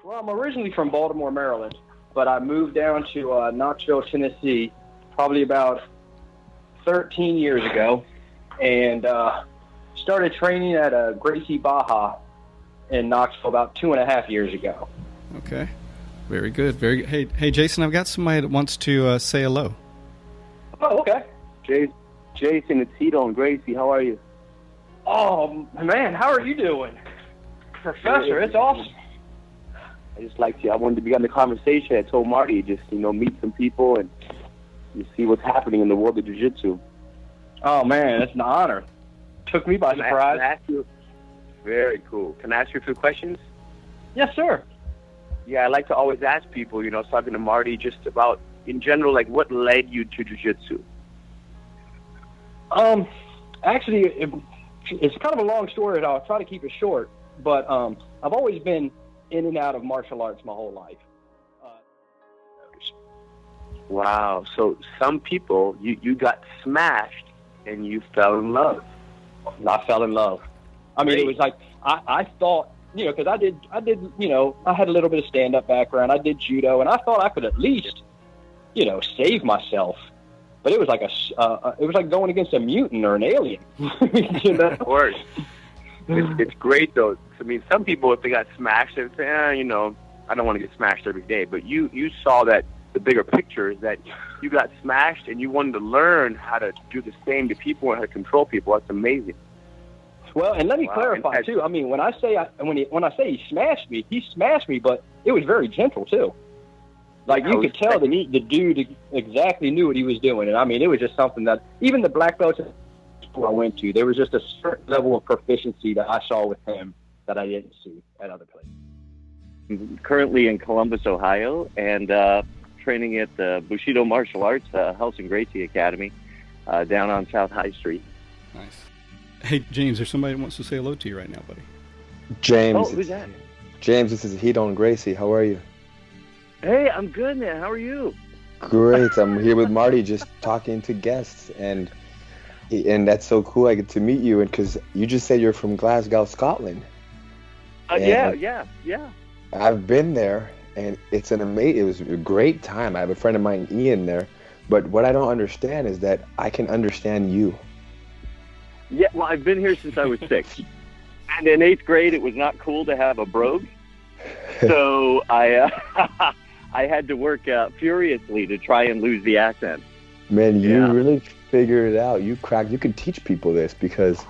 Well, I'm originally from Baltimore, Maryland, but I moved down to Knoxville, Tennessee, probably about 13 years ago, and started training at Gracie Baja in Knoxville about 2.5 years ago. Okay. Very good. Very good. Hey, Jason, I've got somebody that wants to say hello. Oh, okay. Jason, it's Ryron Gracie. How are you? Oh, man, how are you doing? Professor, it's awesome. I wanted to begin the conversation. I told Marty, meet some people and see what's happening in the world of jiu-jitsu. Oh, man, it's an honor. Took me by surprise. Can I ask you? Very cool. Can I ask you a few questions? Yes, sir. Yeah, I like to always ask people, I was talking to Marty just about, in general, like, what led you to jiu-jitsu? Actually, it's kind of a long story, and I'll try to keep it short, but I've always been in and out of martial arts my whole life. Wow. So some people, you got smashed and you fell in love. I fell in love. I mean, it was like, I thought, because I did, I had a little bit of stand-up background. I did judo, and I thought I could at least, save myself. But it was like it was like going against a mutant or an alien. Of course. It's great, though. I mean, some people, if they got smashed, they would say, I don't want to get smashed every day. But you saw that the bigger picture is that you got smashed and you wanted to learn how to do the same to people and how to control people. That's amazing. Well, and let me clarify, too. I mean, when I say he smashed me, but it was very gentle, too. Like, you could tell that the dude exactly knew what he was doing. And, I mean, it was just something that even the black belts I went to, there was just a certain level of proficiency that I saw with him that I didn't see at other places. I'm currently in Columbus, Ohio, and training at the Bushido Martial Arts, Ryron Gracie Academy, down on South High Street. Nice. Hey, James, there's somebody that wants to say hello to you right now, buddy. James. Oh, who's that? James, this is Ryron Gracie. How are you? Hey, I'm good, man. How are you? Great. I'm here with Marty, just talking to guests, and that's so cool. I get to meet you, and because you just said you're from Glasgow, Scotland. Yeah. I've been there, and it was a great time. I have a friend of mine, Ian, there. But what I don't understand is that I can understand you. Yeah, well, I've been here since I was 6. And in 8th grade, it was not cool to have a brogue. So I had to work furiously to try and lose the accent. Man, you really figured it out. You could teach people this because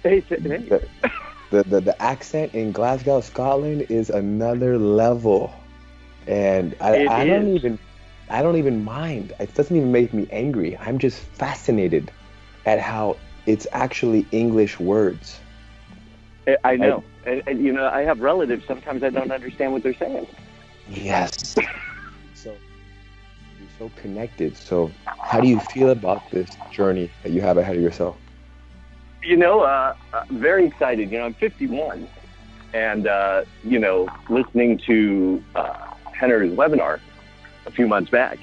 the accent in Glasgow, Scotland is another level. And I don't even mind. It doesn't even make me angry. I'm just fascinated at how it's actually English words. I know. And I have relatives. Sometimes I don't understand what they're saying. Yes. So you're so connected. So how do you feel about this journey that you have ahead of yourself? Very excited. I'm 51. And, listening to Henry's webinar a few months back,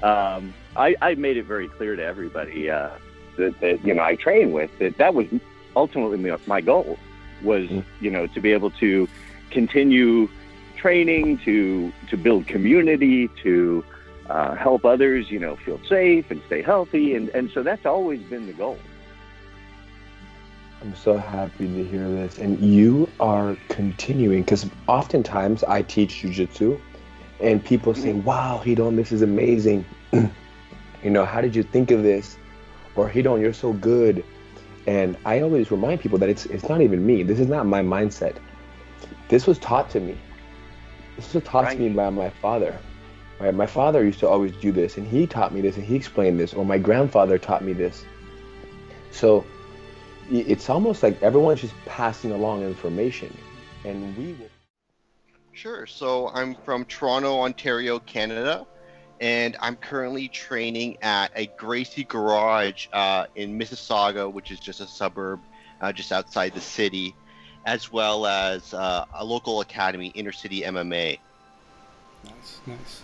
I made it very clear to everybody that I train with that was ultimately my goal was, to be able to continue training, to build community, to help others, feel safe and stay healthy. And so that's always been the goal. I'm so happy to hear this. And you are continuing, because oftentimes I teach jiu-jitsu and people say, wow, Ryron, this is amazing. How did you think of this? Or Ryron, you're so good. And I always remind people that it's not even me. This is not my mindset. This was taught to me. This was taught to me by my father. Right? My father used to always do this, and he taught me this, and he explained this, or my grandfather taught me this. So it's almost like everyone's just passing along information, and we will. Sure. So I'm from Toronto, Ontario, Canada, and I'm currently training at a Gracie Garage in Mississauga, which is just a suburb just outside the city, as well as a local academy, Inner City MMA. Nice.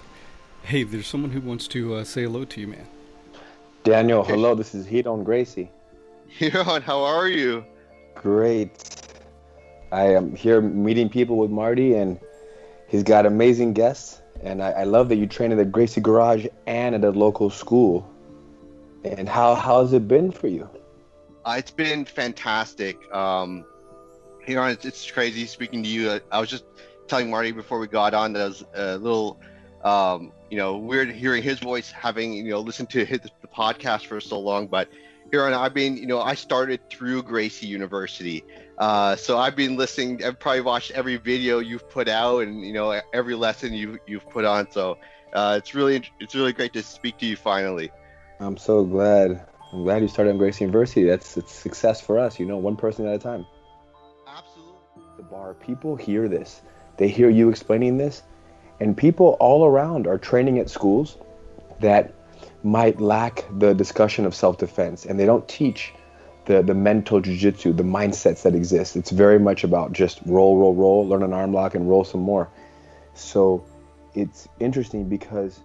Hey, there's someone who wants to say hello to you, man. Daniel, hello. This is Ryron Gracie. Ryron, how are you? Great. I am here meeting people with Marty, and He's got amazing guests, and I love that you train at the Gracie Garage and at a local school. And how's it been for you? It's been fantastic. It's crazy speaking to you. I was just telling Marty before we got on that I was a little, weird hearing his voice, having, listened to the podcast for so long. But Ryron, I started through Gracie University. So I've been listening. I've probably watched every video you've put out, and every lesson you've put on. So it's really great to speak to you finally. I'm so glad. I'm glad you started on Gracie University. It's success for us. One person at a time. Absolutely. The bar. People hear this. They hear you explaining this, and people all around are training at schools that might lack the discussion of self-defense, and they don't teach the mental jiu-jitsu, the mindsets that exist. It's very much about just roll, learn an arm lock, and roll some more. So it's interesting because